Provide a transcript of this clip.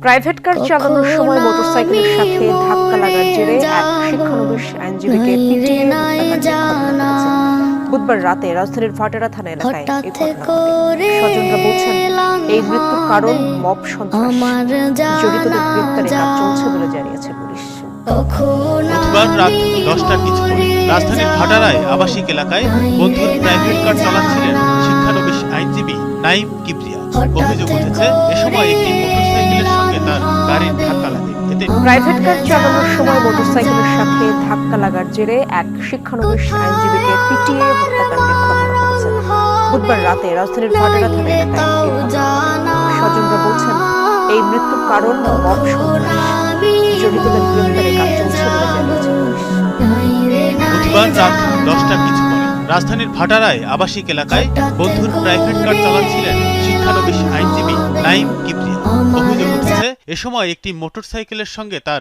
Private car চালানোর সময় মোটরসাইকেলের সাথে ধাক্কা লাগার জেরে এক শিক্ষানবিশ আইনজীবীকে পিটিয়ে হত্যাকাণ্ডের ঘটনা ঘটেছে। বুধবার রাতে রাজধানীর ভাটারা থানা এলাকায় এই ঘটনা ঘটে। স্বজনরা বলছেন, এই মৃত্যুর কারণ মব সন্ত্রাস। জড়িতদের গ্রেপ্তারে কাজ চলছে বলে জানিয়েছে পুলিশ। বুধবার রাত 10টার কিছু পরে রাজধানীর ভাটারায় আবাসিক এলাকায় বন্ধুর প্রাইভেট কার চালাচ্ছিলেন শিক্ষানবিশ আইনজীবী নাঈম কিবরিয়া। অভিযোগ উঠেছে, এ সময় একটি মোটরসাইকেলের সঙ্গে তার গাড়ির ধাক্কা লাগে। এতে প্রাইভেট কার চালানোর সময় মোটরসাইকেলের সাথে ধাক্কা লাগার জেরে এক শিক্ষানবিশ আইনজীবীকে পিটিয়ে হত্যাকাণ্ডের ঘটনা ঘটেছে। বুধবার রাতে রাজধানীর ভাটারা থানা এলাকায় এই ঘটনা ঘটে। স্বজনরা বলছেন, এই মৃত্যুর কারণ মব সন্ত্রাস। জড়িতদের গ্রেপ্তারে কাজ চলছে বলে জানিয়েছে পুলিশ। বুধবার রাত 10টার কিছু পরে রাজধানীর ভাটারায় আবাসিক এলাকায় বন্ধুর প্রাইভেট কার চালাচ্ছিলেন শিক্ষানবিশ আইনজীবী নাঈম কিবরিয়া। অভিযোগ উঠেছে, এ সময় একটি মোটরসাইকেলের সঙ্গে তার